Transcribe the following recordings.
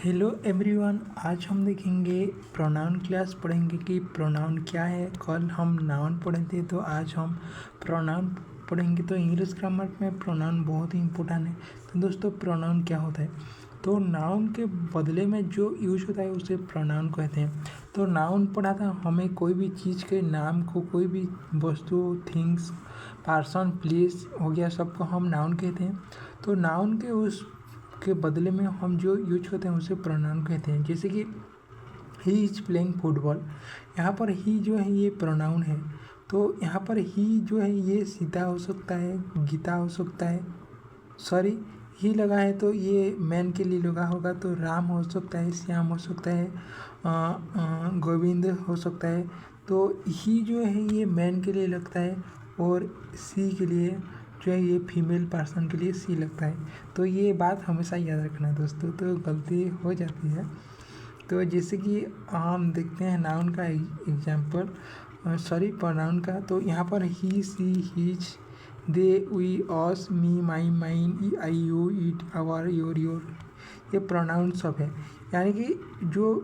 Hello everyone. आज हम देखेंगे प्रोनाउन क्लास पढ़ेंगे कि प्रोनाउन क्या है। कल हम नाउन पढ़े थे तो आज हम प्रोनाउन पढ़ेंगे। तो इंग्लिश ग्रामर में प्रोनाउन बहुत ही इंपॉर्टेंट है। तो दोस्तों प्रोनाउन क्या होता है? तो नाउन के बदले में जो यूज होता है उसे प्रोनाउन कहते हैं। तो नाउन पढ़ा था हमें कोई भी चीज़ के नाम को, कोई भी वस्तु, थिंग्स, पर्सन, प्लेस हो गया, सबको हम नाउन कहते हैं। तो नाउन के उस के बदले में हम जो यूज करते हैं उसे प्रोनाउन कहते हैं। जैसे कि ही इज प्लेइंग फुटबॉल, यहाँ पर ही जो है ये प्रोनाउन है। तो यहाँ पर ही जो है ये सीता हो सकता है, गीता हो सकता है, सॉरी ही लगा है तो ये मैन के लिए लगा होगा। तो राम हो सकता है, श्याम हो सकता है, गोविंद हो सकता है। तो ही जो है ये मैन के लिए लगता है और सी के लिए जो है ये फीमेल पर्सन के लिए सी लगता है। तो ये बात हमेशा याद रखना दोस्तों, तो गलती हो जाती है। तो जैसे कि हम देखते हैं नाउन का एग्जाम्पल, सॉरी प्रोनाउन का। तो यहाँ पर he, she, his, they, we, us, me, my, mine, I, you, it, our, your ये प्रोनाउन सब है। यानी कि जो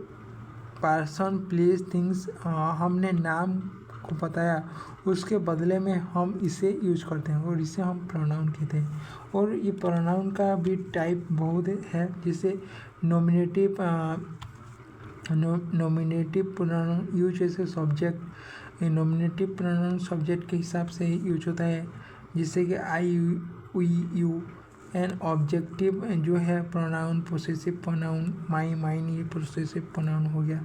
पर्सन, प्लेस, थिंग्स हमने नाम को बताया उसके बदले में हम इसे यूज करते हैं और इसे हम प्रोनाउन कहते हैं। और ये प्रोनाउन का भी टाइप बहुत है, जैसे नॉमिनेटिव प्रोनाउन यूज जैसे सब्जेक्ट, नॉमिनेटिव प्रोनाउन सब्जेक्ट के हिसाब से यूज होता है। जैसे कि I, we, you. And objective जो है pronoun, possessive pronoun, my, mine, ये पोसेसिव प्रोनाउन हो गया।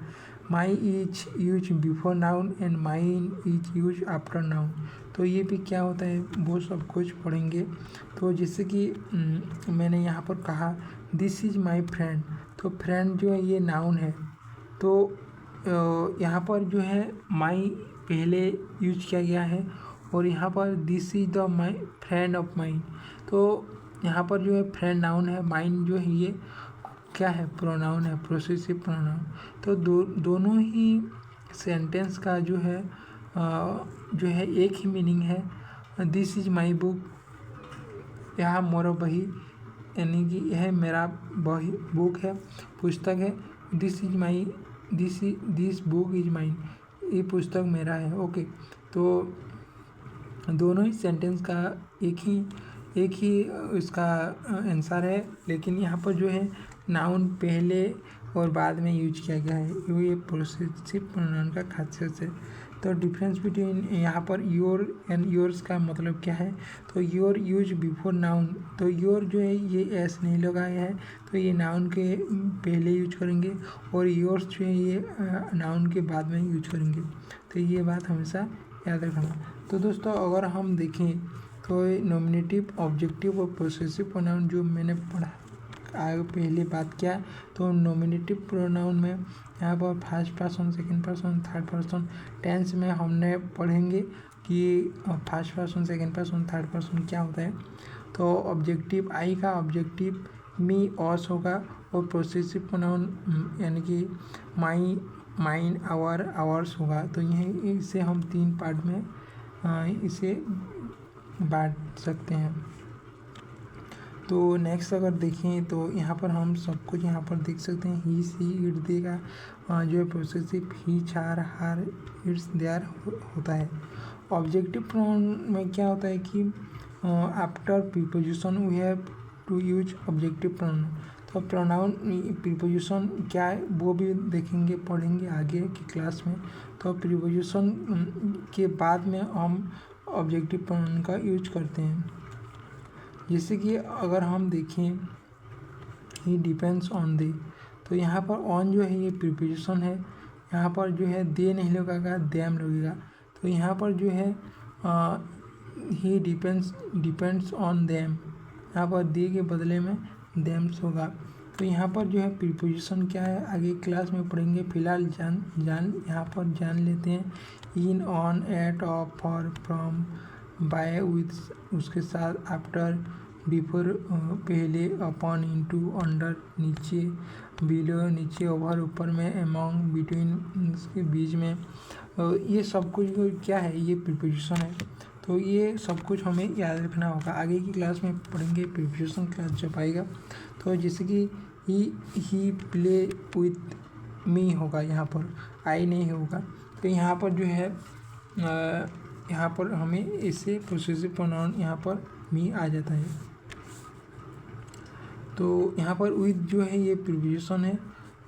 My is use before noun and mine is use after noun. तो ये भी क्या होता है वो सब कुछ पढ़ेंगे। तो जैसे कि मैंने यहाँ पर कहा दिस इज माई फ्रेंड, तो फ्रेंड जो है ये नाउन है। तो यहाँ पर जो है माई पहले यूज किया गया है और यहाँ पर this is the my friend of mine. तो यहाँ पर जो है फ्रेंड नाउन है, माइन जो है ये क्या है, प्रोनाउन है, पोसेसिव प्रोनाउन। तो दोनों ही सेंटेंस का जो है एक ही मीनिंग है। दिस इज माई बुक, यह मोर बही, यानी कि यह मेरा बही बुक है, पुस्तक है। This is my, this book is mine, ये पुस्तक मेरा है। ओके, तो दोनों ही सेंटेंस का एक ही इसका आंसर है, लेकिन यहाँ पर जो है नाउन पहले और बाद में यूज किया गया है। ये पोसेसिव प्रोनाउन का खासियत है। तो डिफरेंस बिटवीन यहाँ पर योर एंड योर्स का मतलब क्या है? तो योर यूज बिफोर नाउन, तो योर जो है ये एस नहीं लगाया है तो ये नाउन के पहले यूज करेंगे, और योर्स जो है ये नाउन के बाद में यूज करेंगे। तो ये बात हमेशा याद रखना। तो दोस्तों अगर हम देखें तो नॉमिनेटिव, ऑब्जेक्टिव और पोसेसिव प्रोनाउन जो मैंने पढ़ा आगे पहले बात किया, तो नॉमिनेटिव प्रोनाउन में यहाँ पर first person, second person, third person, tense में हमने पढ़ेंगे कि first person, second person, third person क्या होता है। तो ऑब्जेक्टिव आई का ऑब्जेक्टिव मी, ऑस होगा, और पोसेसिव प्रोनाउन यानी कि माई, माइन, आवर, आवर्स होगा। तो यह इसे हम तीन पार्ट में इसे बांट सकते हैं। तो नेक्स्ट अगर देखें तो यहाँ पर हम सब कुछ यहाँ पर देख सकते हैं। ही, सी, इट, दे का जो है पोसेसिव ही, चार, हार, इट्स, देयर होता है। ऑब्जेक्टिव प्रोनाउन में क्या होता है कि after preposition we have to use objective pronoun. तो प्रोनाउन प्रीपोजिशन क्या है वो भी देखेंगे, पढ़ेंगे आगे की क्लास में। तो प्रीपोजिशन के बाद में हम ऑब्जेक्टिव प्रोनाउन का यूज करते हैं। जैसे कि अगर हम देखें ही डिपेंड्स ऑन दे, तो यहाँ पर ऑन जो है ये प्रीपोजिशन है, यहाँ पर जो है दे नहीं लगेगा, देम लगेगा। तो यहाँ पर जो है ही डिपेंड्स ऑन देम, यहाँ पर दे के बदले में देम्स होगा। तो यहाँ पर जो है प्रीपोजिशन क्या है आगे क्लास में पढ़ेंगे। फिलहाल जान यहाँ पर जान लेते हैं। In, on, at, of, for, from, by, with उसके साथ, आफ्टर, बिफोर पहले, अपॉन, इनटू, अंडर नीचे, बिलो नीचे, ओवर ऊपर में, अमॉन्ग बिटवीन इसके बीच में। ये सब कुछ क्या है, ये प्रीपोजिशन है। तो ये सब कुछ हमें याद रखना होगा। आगे की क्लास में पढ़ेंगे प्रीपोजिशन क्लास जब आएगा। तो जैसे कि ही प्ले विथ मी होगा, यहाँ पर आई नहीं होगा। तो यहाँ पर जो है यहाँ पर हमें इससे पोसेसिव प्रोनाउन यहाँ पर मी आ जाता है। तो यहाँ पर विथ जो है ये प्रीपोजिशन है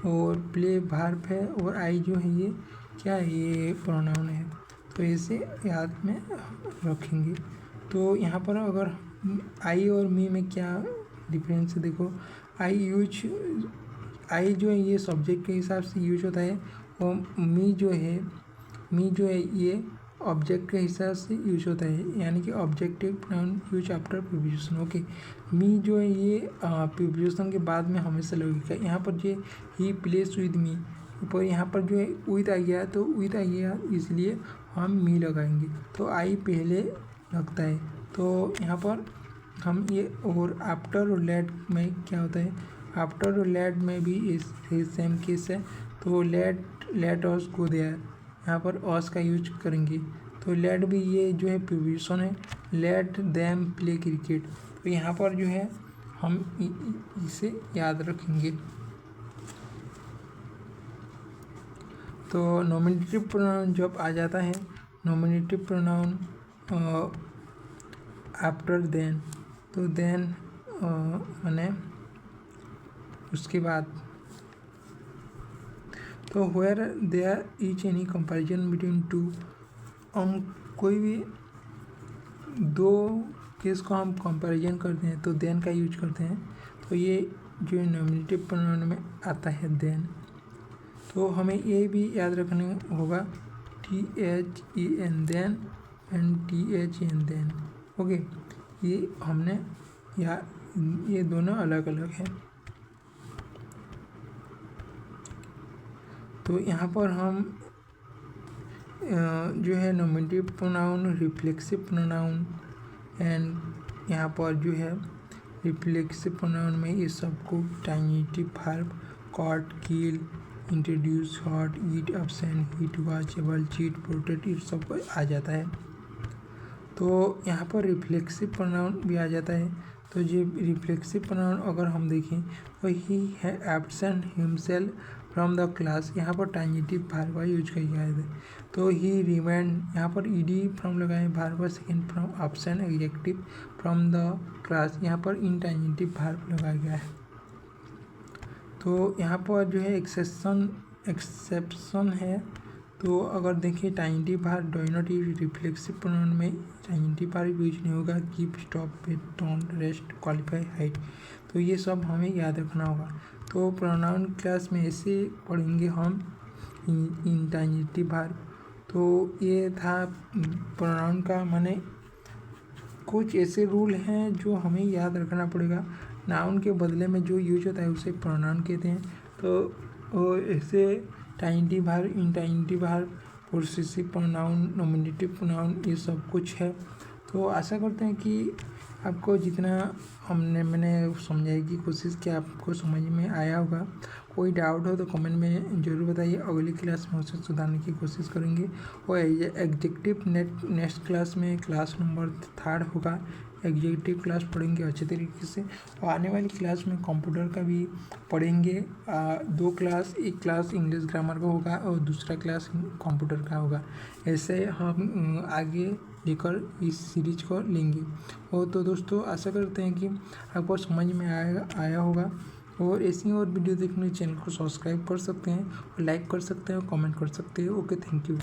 और प्ले वर्ब है और आई जो है ये क्या है, ये प्रोनाउन है। तो इसे याद में रखेंगे। तो यहाँ पर अगर आई और मी में क्या डिफरेंस है, देखो आई जो है ये सब्जेक्ट के हिसाब से यूज होता है और मी जो है ये ऑब्जेक्ट के हिसाब से यूज होता है, यानी कि objective pronoun use after preposition. Okay, me जो है ये प्रीपोजिशन के बाद में हमेशा लगेगा। यहाँ पर जो ही प्लेस विद मी, पर यहाँ पर जो है विद आ गया, तो विद आ गया इसलिए हम मी लगाएंगे। तो आई पहले लगता है, तो यहाँ पर हम ये, और आफ्टर और लेट में क्या होता है, आफ्टर और लेट में भी इस सेम केस है। तो लेट अस गो देयर, यहाँ पर अस का यूज करेंगे। तो लेट भी ये जो है प्रीपोजिशन है, लेट देम प्ले क्रिकेट। तो यहाँ पर जो है हम इसे याद रखेंगे। तो नॉमिनेटिव प्रोनाउन जब आ जाता है, नॉमिनेटिव प्रोनाउन आफ्टर देन, तो देन माने उसके बाद। तो where there is any comparison between two, हम कोई भी दो केस को हम कंपैरिजन करते हैं तो देन का यूज करते हैं। तो ये जो नॉमिनेटिव प्रोनाउन में आता है देन। तो हमें ये भी याद रखना होगा THEN then and THN then. Okay, ये हमने ये दोनों अलग अलग हैं। तो यहाँ पर हम जो है nominative pronoun, reflexive pronoun and यहाँ पर जो है रिफ्लेक्सिव प्रोनाउन में ये सबको transitive verb cut, kill, introduce, hurt, eat, absent, hit, watch, able, cheat, protect, ये सब आ जाता है। तो यहाँ पर रिफ्लेक्सिव प्रोनाउन भी आ जाता है। तो जो रिफ्लेक्सिव प्रोनाउन अगर हम देखें तो ही है absent himself from the class, यहाँ पर ट्रांजिटिव वर्ब यूज किया गया है। तो ही रिमेंड, यहाँ पर ईडी फ्रॉम लगाए, verb second from absent, adjective from the class, यहाँ पर इंट्रांजिटिव वर्ब लगाया गया है। तो यहाँ पर जो है एक्सेप्शन है। तो अगर देखिए transitive verb do not use, reflexive pronoun में ट्रांजिटिव वर्ब यूज नहीं होगा। Keep, stop, wait, don't, rest, qualify, hide. तो ये सब हमें याद रखना होगा। तो प्रोनाउन क्लास में ऐसे पढ़ेंगे हम इंट्रांजिटिव वर्ब। तो ये था प्रोनाउन का, माने कुछ ऐसे रूल हैं जो हमें याद रखना पड़ेगा। नाउन के बदले में जो यूज होता है उसे प्रोनाउन कहते हैं। तो ऐसे transitive verb, intransitive verb, possessive pronoun, nominative pronoun, ये सब कुछ है। तो आशा करते हैं कि आपको जितना मैंने समझाने की कोशिश की आपको समझ में आया होगा। कोई डाउट हो तो कमेंट में ज़रूर बताइए, अगली क्लास में उसे सुधारने की कोशिश करेंगे। और एग्जेक्टिव नेक्स्ट क्लास में क्लास नंबर 3 होगा, एग्जेक्टिव क्लास पढ़ेंगे अच्छे तरीके से। और आने वाली क्लास में कंप्यूटर का भी पढ़ेंगे। 2 क्लास, एक क्लास इंग्लिश ग्रामर का होगा और दूसरा क्लास कंप्यूटर का होगा। ऐसे हम आगे लेकर इस सीरीज को लेंगे। और तो दोस्तों आशा करते हैं कि आपको समझ में आया होगा। और ऐसी और वीडियो देखने चैनल को सब्सक्राइब कर सकते हैं और लाइक कर सकते हैं और कमेंट कर सकते हैं। Okay, thank you.